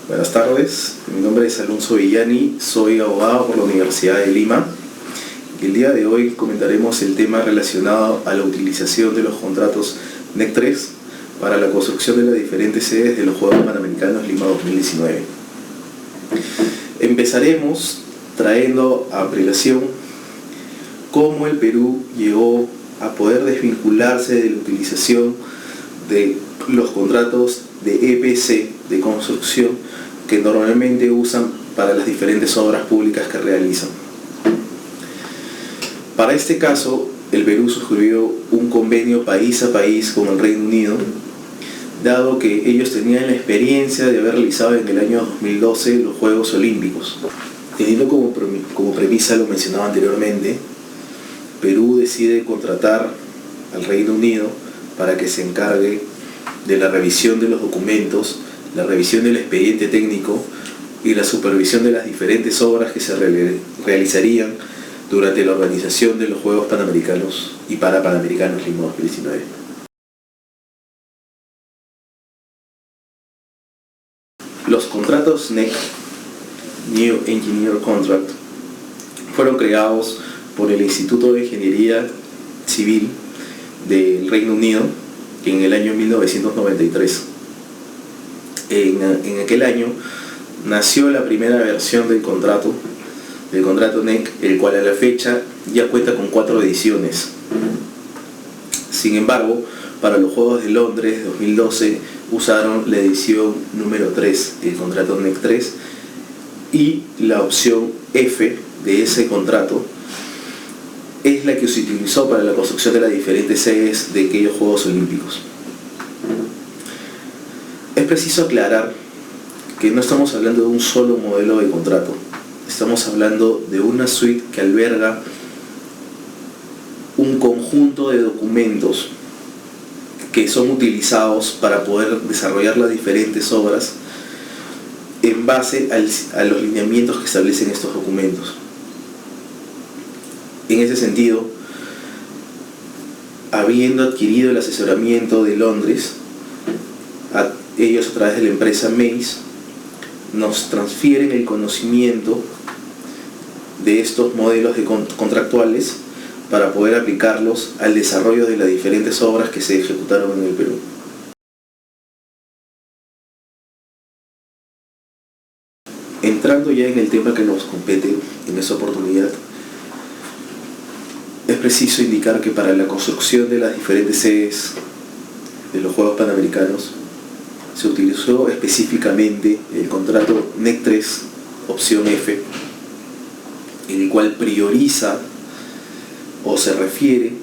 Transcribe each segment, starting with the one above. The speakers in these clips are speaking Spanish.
Buenas tardes, mi nombre es Alonso Villani, soy abogado por la Universidad de Lima. El día de hoy comentaremos el tema relacionado a la utilización de los contratos NEC 3 para la construcción de las diferentes sedes de los Juegos Panamericanos Lima 2019. Empezaremos trayendo a prelación cómo el Perú llegó a poder desvincularse de la utilización de los contratos de EPC de construcción que normalmente usan para las diferentes obras públicas que realizan. Para este caso, el Perú suscribió un convenio país a país con el Reino Unido, dado que ellos tenían la experiencia de haber realizado en el año 2012 los Juegos Olímpicos. Teniendo como premisa lo mencionado anteriormente, Perú decide contratar al Reino Unido para que se encargue de la revisión de los documentos, la revisión del expediente técnico y la supervisión de las diferentes obras que se realizarían durante la organización de los Juegos Panamericanos y Parapanamericanos Lima 2019. Los contratos NEC, New Engineer Contract, fueron creados por el Instituto de Ingeniería Civil del Reino Unido en el año 1993. En aquel año nació la primera versión del contrato NEC, el cual a la fecha ya cuenta con 4 ediciones. Sin embargo, para los Juegos de Londres 2012 usaron la edición número 3, el contrato NEC 3, y la opción F de ese contrato es la que se utilizó para la construcción de las diferentes sedes de aquellos Juegos Olímpicos. Es preciso aclarar que no estamos hablando de un solo modelo de contrato, estamos hablando de una suite que alberga un conjunto de documentos que son utilizados para poder desarrollar las diferentes obras en base a los lineamientos que establecen estos documentos. En ese sentido, habiendo adquirido el asesoramiento de Londres, ellos a través de la empresa Mace nos transfieren el conocimiento de estos modelos contractuales para poder aplicarlos al desarrollo de las diferentes obras que se ejecutaron en el Perú. Entrando ya en el tema que nos compete en esta oportunidad, es preciso indicar que para la construcción de las diferentes sedes de los Juegos Panamericanos se utilizó específicamente el contrato NEC 3, opción F, el cual prioriza o se refiere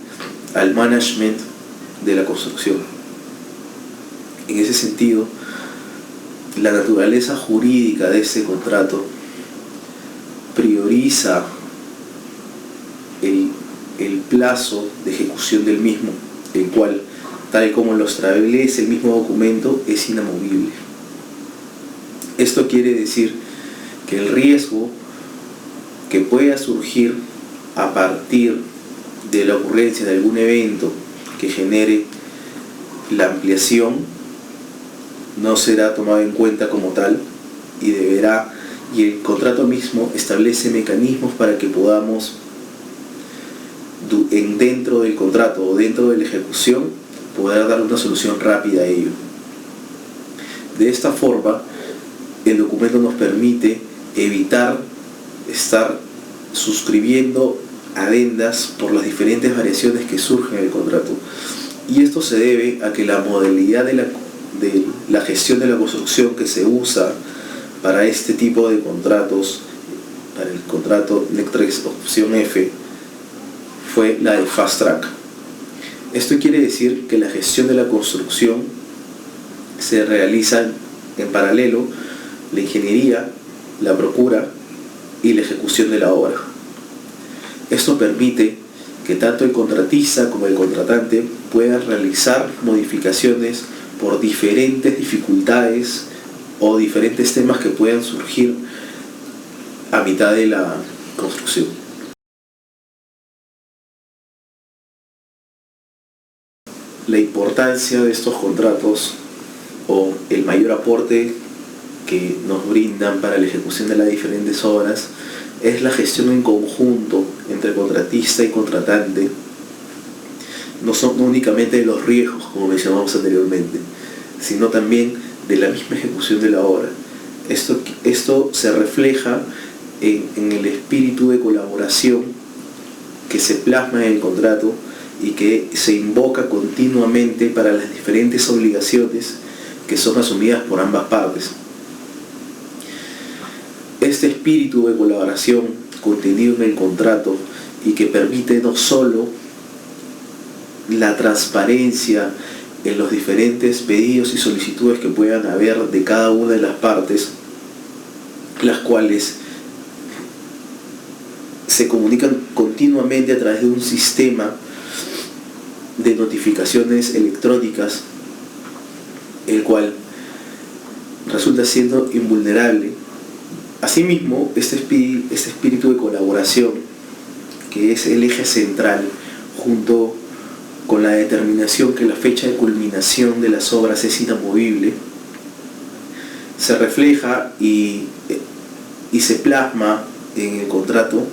al management de la construcción. En ese sentido, la naturaleza jurídica de ese contrato prioriza el plazo de ejecución del mismo, el cual, tal como lo establece el mismo documento, es inamovible. Esto quiere decir que el riesgo que pueda surgir a partir de la ocurrencia de algún evento que genere la ampliación no será tomado en cuenta como tal y el contrato mismo establece mecanismos para que podamos dentro del contrato o dentro de la ejecución poder dar una solución rápida a ello. De esta forma, el documento nos permite evitar estar suscribiendo adendas por las diferentes variaciones que surgen en el contrato. Y esto se debe a que la modalidad de la gestión de la construcción que se usa para este tipo de contratos, para el contrato NEC 3 opción F, fue la de Fast Track. Esto quiere decir que la gestión de la construcción se realiza en paralelo la ingeniería, la procura y la ejecución de la obra. Esto permite que tanto el contratista como el contratante puedan realizar modificaciones por diferentes dificultades o diferentes temas que puedan surgir a mitad de la construcción. La importancia de estos contratos o el mayor aporte que nos brindan para la ejecución de las diferentes obras es la gestión en conjunto entre contratista y contratante, no únicamente de los riesgos, como mencionamos anteriormente, sino también de la misma ejecución de la obra. Esto se refleja en el espíritu de colaboración que se plasma en el contrato y que se invoca continuamente para las diferentes obligaciones que son asumidas por ambas partes. Este espíritu de colaboración contenido en el contrato y que permite no solo la transparencia en los diferentes pedidos y solicitudes que puedan haber de cada una de las partes, las cuales se comunican continuamente a través de un sistema de notificaciones electrónicas, el cual resulta siendo invulnerable. Asimismo, este espíritu de colaboración, que es el eje central, junto con la determinación que la fecha de culminación de las obras es inamovible, se refleja y se plasma en el contrato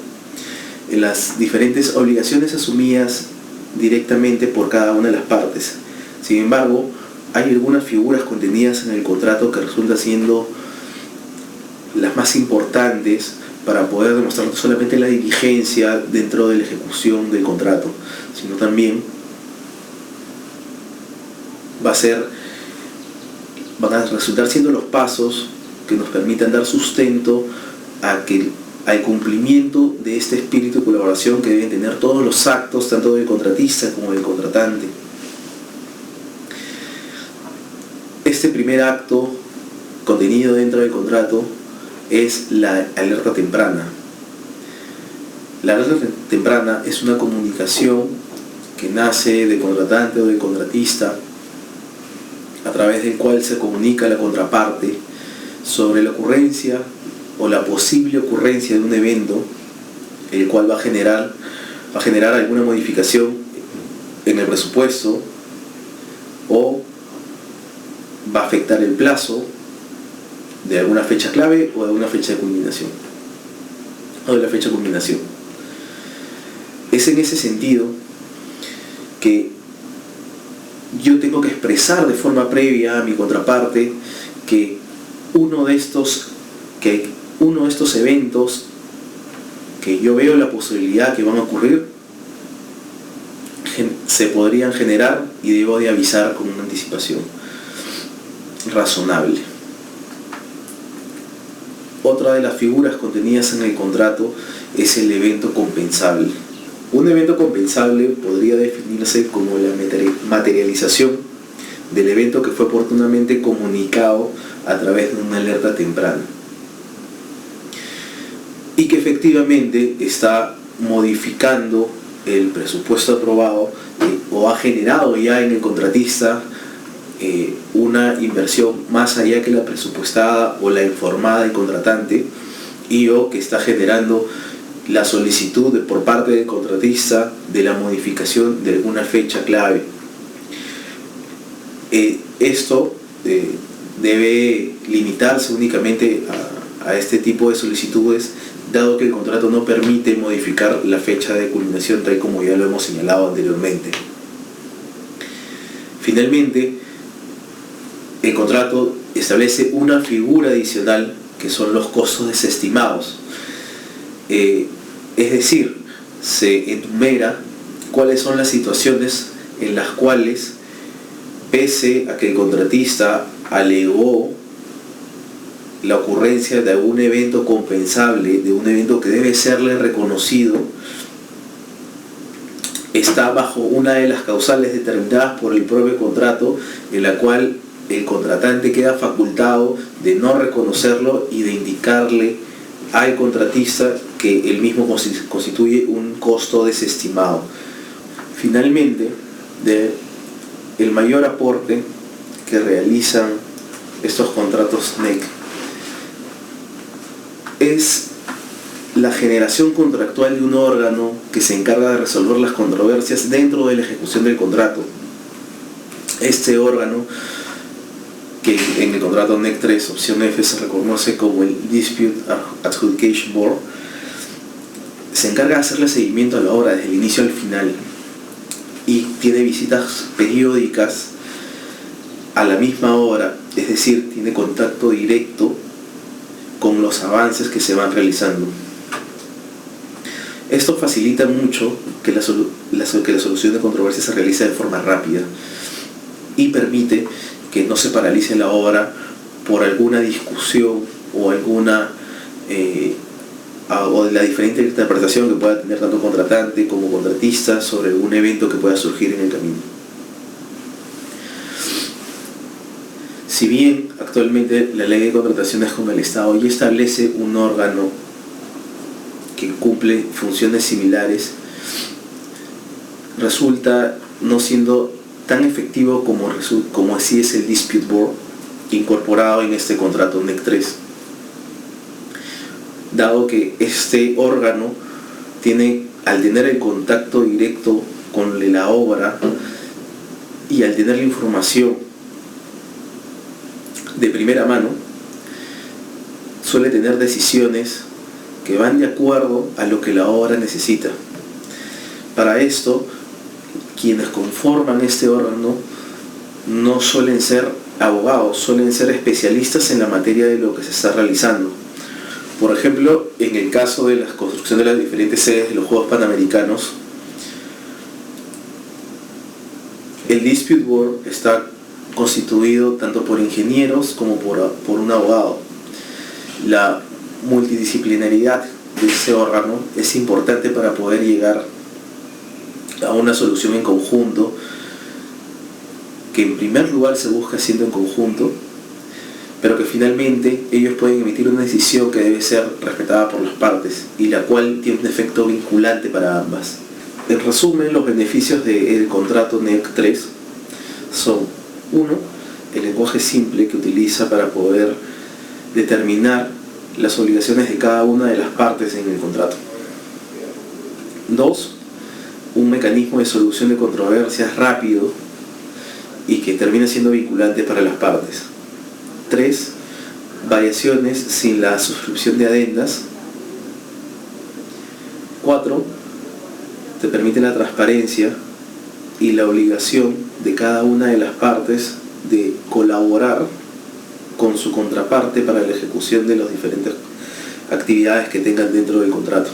en las diferentes obligaciones asumidas directamente por cada una de las partes. Sin embargo, hay algunas figuras contenidas en el contrato que resultan siendo las más importantes para poder demostrar no solamente la diligencia dentro de la ejecución del contrato, sino también van a resultar siendo los pasos que nos permitan dar sustento al cumplimiento de este espíritu de colaboración que deben tener todos los actos, tanto del contratista como del contratante. Este primer acto contenido dentro del contrato es la alerta temprana. La alerta temprana es una comunicación que nace del contratante o del contratista, a través del cual se comunica a la contraparte sobre la ocurrencia o la posible ocurrencia de un evento, el cual va a generar alguna modificación en el presupuesto o va a afectar el plazo de alguna fecha clave o de alguna fecha de culminación o de la fecha de culminación. Es en ese sentido que yo tengo que expresar de forma previa a mi contraparte que uno de estos eventos que yo veo la posibilidad que van a ocurrir se podrían generar y debo de avisar con una anticipación razonable. Otra de las figuras contenidas en el contrato es el evento compensable. Un evento compensable podría definirse como la materialización del evento que fue oportunamente comunicado a través de una alerta temprana y que efectivamente está modificando el presupuesto aprobado o ha generado ya en el contratista una inversión más allá que la presupuestada o la informada del contratante, y o que está generando la solicitud por parte del contratista de la modificación de alguna fecha clave. Esto debe limitarse únicamente a este tipo de solicitudes, dado que el contrato no permite modificar la fecha de culminación tal como ya lo hemos señalado anteriormente. Finalmente, el contrato establece una figura adicional que son los costos desestimados. Es decir, se enumera cuáles son las situaciones en las cuales, pese a que el contratista alegó la ocurrencia de algún evento compensable, de un evento que debe serle reconocido, está bajo una de las causales determinadas por el propio contrato, en la cual el contratante queda facultado de no reconocerlo y de indicarle al contratista que el mismo constituye un costo desestimado. Finalmente, el mayor aporte que realizan estos contratos NEC es la generación contractual de un órgano que se encarga de resolver las controversias dentro de la ejecución del contrato. Este órgano que en el contrato NEC 3, opción F, se reconoce como el Dispute Adjudication Board, se encarga de hacerle seguimiento a la obra desde el inicio al final y tiene visitas periódicas a la misma obra, es decir, tiene contacto directo con los avances que se van realizando. Esto facilita mucho que la solución de controversia se realice de forma rápida y permite que no se paralice la obra por alguna discusión o o de la diferente interpretación que pueda tener tanto contratante como contratista sobre algún evento que pueda surgir en el camino. Si bien actualmente la ley de contrataciones con el Estado ya establece un órgano que cumple funciones similares, resulta no siendo tan efectivo como así es el Dispute Board incorporado en este contrato NEC 3, dado que este órgano al tener el contacto directo con la obra y al tener la información de primera mano, suele tener decisiones que van de acuerdo a lo que la obra necesita. Para esto, quienes conforman este órgano no suelen ser abogados, suelen ser especialistas en la materia de lo que se está realizando. Por ejemplo, en el caso de la construcción de las diferentes sedes de los Juegos Panamericanos, el Dispute Board está constituido tanto por ingenieros como por un abogado. La multidisciplinaridad de ese órgano es importante para poder llegar a una solución en conjunto, que en primer lugar se busca haciendo en conjunto, pero que finalmente ellos pueden emitir una decisión que debe ser respetada por las partes y la cual tiene un efecto vinculante para ambas. En resumen, los beneficios del contrato NEC 3 son: 1. El lenguaje simple que utiliza para poder determinar las obligaciones de cada una de las partes en el contrato. 2. Un mecanismo de solución de controversias rápido y que termina siendo vinculante para las partes. 3. Variaciones sin la suscripción de adendas. 4. Te permite la transparencia y la obligación de cada una de las partes de colaborar con su contraparte para la ejecución de las diferentes actividades que tengan dentro del contrato.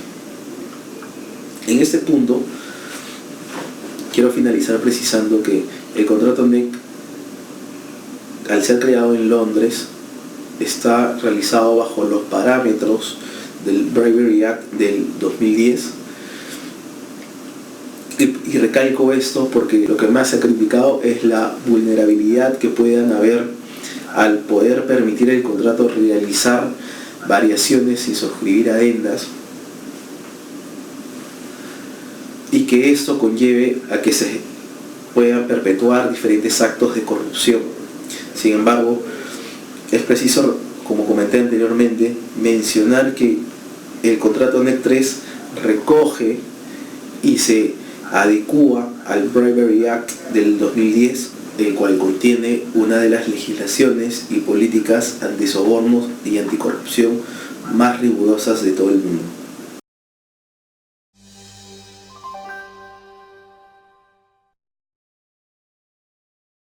En este punto, quiero finalizar precisando que el contrato NEC, al ser creado en Londres, está realizado bajo los parámetros del Bribery Act del 2010. Y recalco esto porque lo que más se ha criticado es la vulnerabilidad que puedan haber al poder permitir el contrato realizar variaciones sin suscribir adendas, y que esto conlleve a que se puedan perpetuar diferentes actos de corrupción. Sin embargo, es preciso, como comenté anteriormente, mencionar que el contrato NEC 3 recoge y se adecúa al Bribery Act del 2010, el cual contiene una de las legislaciones y políticas antisobornos y anticorrupción más rigurosas de todo el mundo.